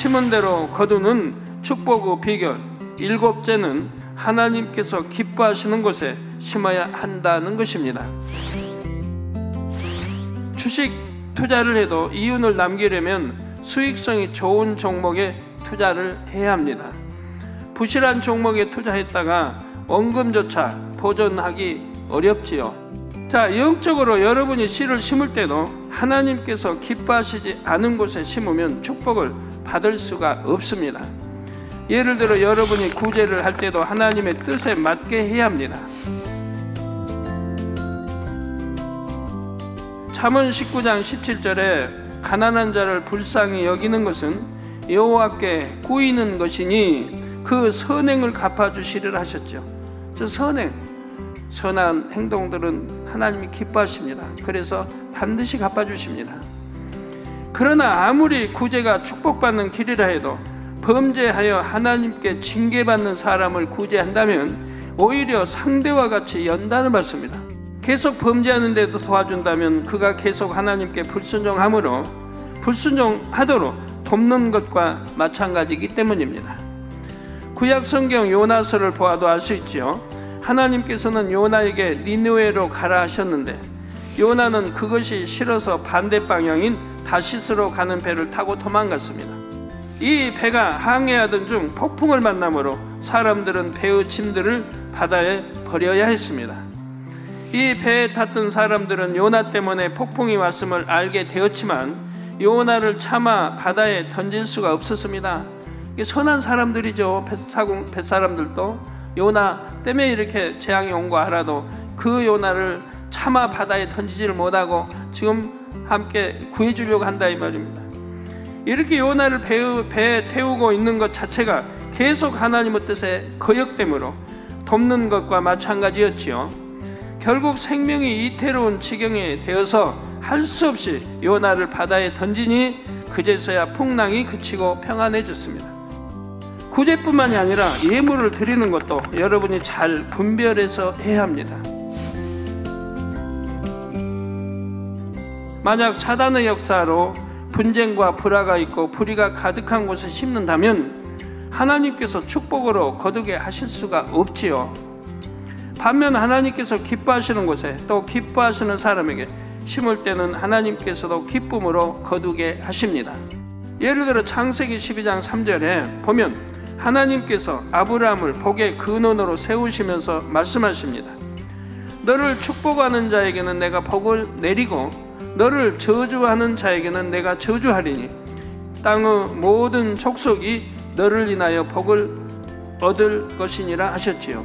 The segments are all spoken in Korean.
심은 대로 거두는 축복의 비결 7째는 하나님께서 기뻐하시는 곳에 심어야 한다는 것입니다. 주식 투자를 해도 이윤을 남기려면 수익성이 좋은 종목에 투자를 해야 합니다. 부실한 종목에 투자했다가 원금조차 보존하기 어렵지요. 자, 영적으로 여러분이 씨를 심을 때도 하나님께서 기뻐하시지 않은 곳에 심으면 축복을 받을 수가 없습니다. 예를 들어 여러분이 구제를 할 때도 하나님의 뜻에 맞게 해야 합니다. 잠언 19장 17절에 가난한 자를 불쌍히 여기는 것은 여호와께 구이는 것이니 그 선행을 갚아주시리라 하셨죠. 저 선한 행동들은 하나님이 기뻐하십니다. 그래서 반드시 갚아주십니다. 그러나 아무리 구제가 축복받는 길이라 해도 범죄하여 하나님께 징계받는 사람을 구제한다면 오히려 상대와 같이 연단을 받습니다. 계속 범죄하는데도 도와준다면 그가 계속 하나님께 불순종하도록 돕는 것과 마찬가지이기 때문입니다. 구약 성경 요나서를 보아도 알 수 있지요. 하나님께서는 요나에게 니느웨로 가라 하셨는데 요나는 그것이 싫어서 반대 방향인 다시스로 가는 배를 타고 도망갔습니다. 이 배가 항해하던 중 폭풍을 만나므로 사람들은 배의 짐들을 바다에 버려야 했습니다. 이 배에 탔던 사람들은 요나 때문에 폭풍이 왔음을 알게 되었지만 요나를 차마 바다에 던질 수가 없었습니다. 선한 사람들이죠. 뱃사람들도 요나 때문에 이렇게 재앙이 온 거 알아도 그 요나를 차마 바다에 던지지를 못하고 지금 함께 구해주려고 한다 이 말입니다. 이렇게 요나를 배에 태우고 있는 것 자체가 계속 하나님의 뜻에 거역되므로 돕는 것과 마찬가지였지요. 결국 생명이 이태로운 지경에 되어서 할 수 없이 요나를 바다에 던지니 그제서야 풍랑이 그치고 평안해졌습니다. 구제뿐만이 아니라 예물을 드리는 것도 여러분이 잘 분별해서 해야 합니다. 만약 사단의 역사로 분쟁과 불화가 있고 불의가 가득한 곳에 심는다면 하나님께서 축복으로 거두게 하실 수가 없지요. 반면 하나님께서 기뻐하시는 곳에 또 기뻐하시는 사람에게 심을 때는 하나님께서도 기쁨으로 거두게 하십니다. 예를 들어 창세기 12장 3절에 보면 하나님께서 아브라함을 복의 근원으로 세우시면서 말씀하십니다. 너를 축복하는 자에게는 내가 복을 내리고 너를 저주하는 자에게는 내가 저주하리니 땅의 모든 족속이 너를 인하여 복을 얻을 것이니라 하셨지요.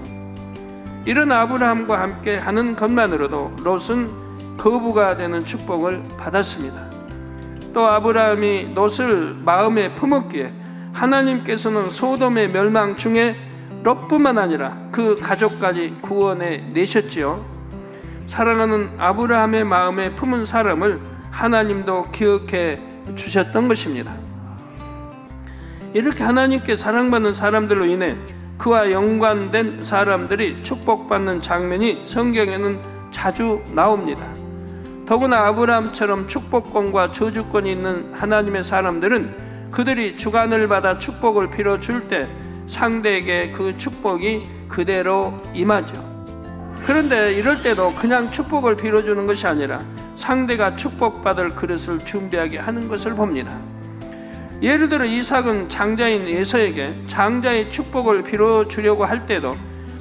이런 아브라함과 함께 하는 것만으로도 롯은 거부가 되는 축복을 받았습니다. 또 아브라함이 롯을 마음에 품었기에 하나님께서는 소돔의 멸망 중에 롯뿐만 아니라 그 가족까지 구원해 내셨지요. 사랑하는 아브라함의 마음에 품은 사람을 하나님도 기억해 주셨던 것입니다. 이렇게 하나님께 사랑받는 사람들로 인해 그와 연관된 사람들이 축복받는 장면이 성경에는 자주 나옵니다. 더구나 아브라함처럼 축복권과 저주권이 있는 하나님의 사람들은 그들이 주관을 받아 축복을 빌어줄 때 상대에게 그 축복이 그대로 임하죠. 그런데 이럴 때도 그냥 축복을 빌어주는 것이 아니라 상대가 축복받을 그릇을 준비하게 하는 것을 봅니다. 예를 들어 이삭은 장자인 에서에게 장자의 축복을 빌어주려고 할 때도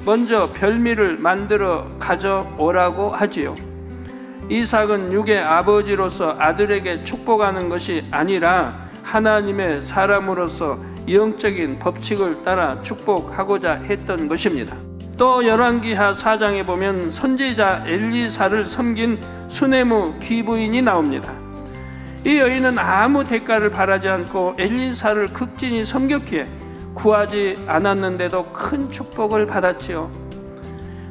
먼저 별미를 만들어 가져오라고 하지요. 이삭은 육의 아버지로서 아들에게 축복하는 것이 아니라 하나님의 사람으로서 영적인 법칙을 따라 축복하고자 했던 것입니다. 또 열왕기하 4장에 보면 선지자 엘리사를 섬긴 수네무 귀부인이 나옵니다. 이 여인은 아무 대가를 바라지 않고 엘리사를 극진히 섬겼기에 구하지 않았는데도 큰 축복을 받았지요.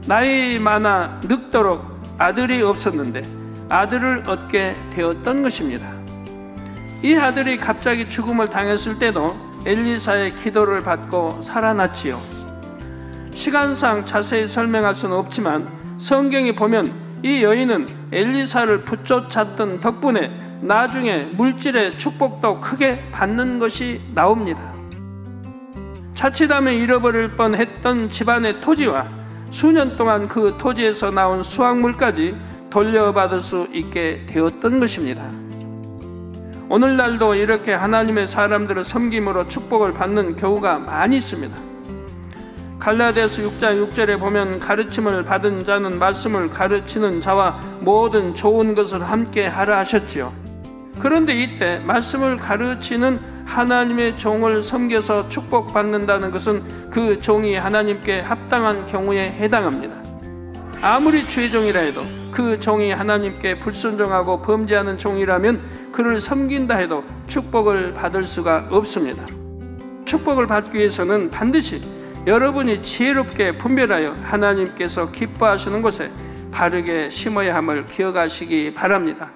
나이 많아 늙도록 아들이 없었는데 아들을 얻게 되었던 것입니다. 이 아들이 갑자기 죽음을 당했을 때도 엘리사의 기도를 받고 살아났지요. 시간상 자세히 설명할 수는 없지만 성경에 보면 이 여인은 엘리사를 붙쫓았던 덕분에 나중에 물질의 축복도 크게 받는 것이 나옵니다. 자칫하면 잃어버릴 뻔했던 집안의 토지와 수년 동안 그 토지에서 나온 수확물까지 돌려받을 수 있게 되었던 것입니다. 오늘날도 이렇게 하나님의 사람들을 섬김으로 축복을 받는 경우가 많이 있습니다. 갈라디아서 6장 6절에 보면 가르침을 받은 자는 말씀을 가르치는 자와 모든 좋은 것을 함께 하라 하셨지요. 그런데 이때 말씀을 가르치는 하나님의 종을 섬겨서 축복받는다는 것은 그 종이 하나님께 합당한 경우에 해당합니다. 아무리 주의 종이라 해도 그 종이 하나님께 불순종하고 범죄하는 종이라면 그를 섬긴다 해도 축복을 받을 수가 없습니다. 축복을 받기 위해서는 반드시 여러분이 지혜롭게 분별하여 하나님께서 기뻐하시는 곳에 바르게 심어야 함을 기억하시기 바랍니다.